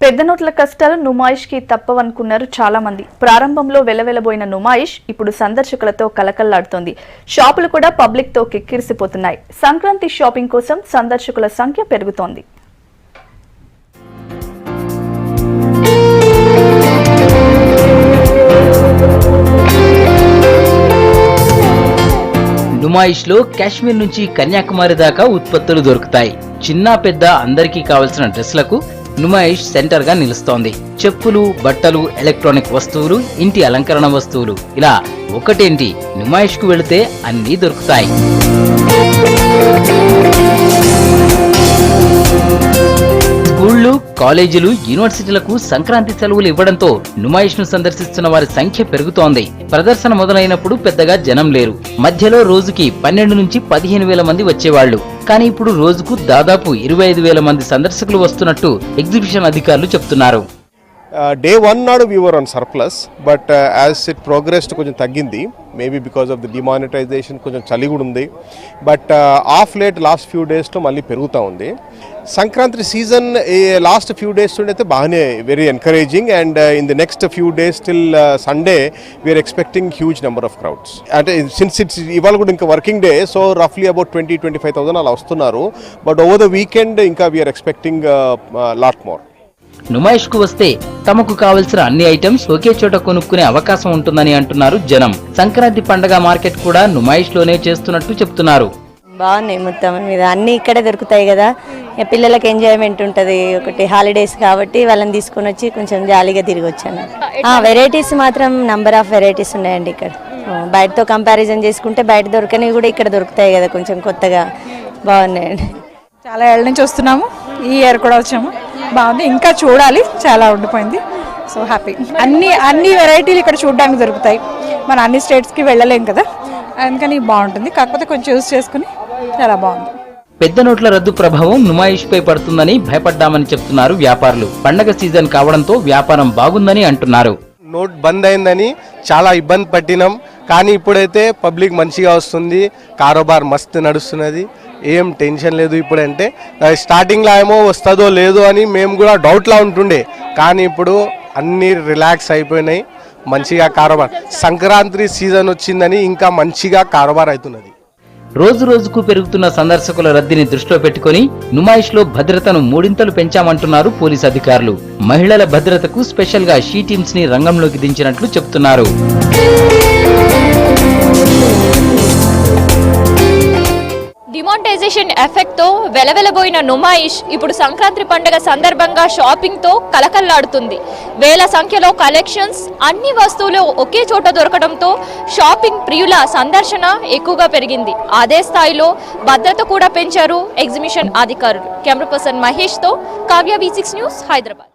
పెద్ద నోట్ల కష్టాలు నుమాయిష్ కి తప్పవనుకున్నారు చాలా మంది. ప్రారంభంలో వెలవెలబోయిన నుమాయిష్ ఇప్పుడు సందర్శకులతో కలకల్లాడుతోంది. షాపులు కూడా పబ్లిక్ తో కిక్కిరిసిపోతున్నాయి. సంక్రాంతి షాపింగ్ కోసం సందర్శకుల సంఖ్య పెరుగుతోంది. నుమాయిష్లో కాశ్మీర్ నుంచి కన్యాకుమారి దాకా ఉత్పత్తులు దొరుకుతాయి. చిన్న పెద్ద అందరికీ కావలసిన డ్రెస్లకు నుమాయిష్ సెంటర్ గా నిలుస్తోంది. చెప్పులు, బట్టలు, ఎలక్ట్రానిక్ వస్తువులు, ఇంటి అలంకరణ వస్తువులు, ఇలా ఒకటేంటి నుమాయిష్ కు వెళితే అన్నీ దొరుకుతాయి. స్కూళ్లు, కాలేజీలు, యూనివర్సిటీలకు సంక్రాంతి సెలవులు ఇవ్వడంతో నుమాయిష్ ను సందర్శిస్తున్న వారి సంఖ్య పెరుగుతోంది. ప్రదర్శన మొదలైనప్పుడు పెద్దగా జనం లేరు. మధ్యలో రోజుకి 12 నుంచి 15,000 మంది వచ్చేవాళ్లు. కానీ ఇప్పుడు రోజుకు దాదాపు 25,000 మంది సందర్శకులు వస్తున్నట్టు ఎగ్జిబిషన్ అధికారులు చెప్తున్నారు. Day 1 నాడు we were on surplus, but as it progressed కొంచెం తగ్గింది. Maybe because of the demonetisation కొంచెం చలి కూడా ఉంది. But of late last few డేస్లో మళ్ళీ పెరుగుతూ ఉంది. Sankranti season last few days అయితే బాగానే very encouraging, and in the next few days till Sunday we're expecting huge number of crowds. అంటే సిన్స్ ఇట్స్ ఇవాళ కూడా ఇంకా వర్కింగ్ డే, సో రఫ్లీ అబౌట్ 20-25,000 అలా వస్తున్నారు. బట్ ఓవర్ ద వీకెండ్ ఇంకా we're expecting lot more. Numaish కు వస్తే తమకు కావలసిన అన్ని ఐటమ్స్ ఒకే చోట కొనుక్కునే అవకాశం ఉంటుందని అంటున్నారు జనం. సంక్రాంతి పండగ మార్కెట్ కూడా నుమాయిష్ లోనే చేస్తున్నట్టు చెప్తున్నారు. బాగున్నాయి, మొత్తం మీద అన్ని ఇక్కడే దొరుకుతాయి కదా. పిల్లలకి ఎంజాయ్మెంట్ ఉంటుంది, ఒకటి హాలిడేస్ కాబట్టి వాళ్ళని తీసుకొని వచ్చి కొంచెం జాలీగా తిరిగి వచ్చాను. వెరైటీస్ మాత్రం నంబర్ ఆఫ్ వెరైటీస్ ఉన్నాయండి ఇక్కడ. బయటతో కంపారిజన్ చేసుకుంటే బయట దొరకనివి కూడా ఇక్కడ దొరుకుతాయి కదా, కొంచెం కొత్తగా బాగున్నాయండి. చాలా ఏళ్ళ నుంచి వస్తున్నాము, ఈ ఇయర్ కూడా వచ్చాము. బాగుంది, ఇంకా చూడాలి, చాలా ఉండిపోయింది. So happy. అన్ని వెరైటీలు ఇక్కడ చూడడానికి దొరుకుతాయి. మనం అన్ని స్టేట్స్కి వెళ్ళలేం కదా, అందుకని బాగుంటుంది. కాకపోతే కొంచెం యూజ్ చేసుకుని చాలా బాగుంది. పెద్ద నోట్ల రద్దు ప్రభావం నుమాయిష్ పై పడుతుందని భయపడ్డామని చెప్తున్నారు వ్యాపారులు. పండగ సీజన్ కావడంతో వ్యాపారం బాగుందని అంటున్నారు. నోట్ బంద్ అయిందని చాలా ఇబ్బంది పట్టినాం, కానీ ఇప్పుడైతే పబ్లిక్ మంచిగా వస్తుంది, కారోబార్ మస్తు నడుస్తున్నది, ఏం టెన్షన్ లేదు. ఇప్పుడంటే స్టార్టింగ్లో ఏమో వస్తుందో లేదో అని మేము కూడా డౌట్లా ఉంటుండే, కానీ ఇప్పుడు అన్నీ రిలాక్స్ అయిపోయినాయి, మంచిగా కారోబార్. సంక్రాంతి సీజన్ వచ్చిందని ఇంకా మంచిగా కారోబార్ అవుతున్నది. రోజు రోజుకు పెరుగుతున్న సందర్శకుల రద్దీని దృష్టిలో పెట్టుకుని నుమాయిష్ లో భద్రతను 3 పెంచామంటున్నారు పోలీసు అధికారులు. మహిళల భద్రతకు స్పెషల్ గా షీ టీమ్స్ ని రంగంలోకి దించినట్లు చెప్తున్నారు. డిమానిటైజేషన్ ఎఫెక్ట్ తో వెలవెలబోయిన నుమాయిష్ ఇప్పుడు సంక్రాంతి పండుగ సందర్భంగా షాపింగ్ తో కలకల్లాడుతుంది. వేల సంఖ్యలో కలెక్షన్స్, అన్ని వస్తువులు ఒకే చోట దొరకడంతో షాపింగ్ ప్రియుల సందర్శన ఎక్కువగా పెరిగింది. అదే స్థాయిలో భద్రత కూడా పెంచారు ఎగ్జిబిషన్ అధికారులు. కెమెరా పర్సన్ మహేష్ తో కావ్య, V6 న్యూస్, హైదరాబాద్.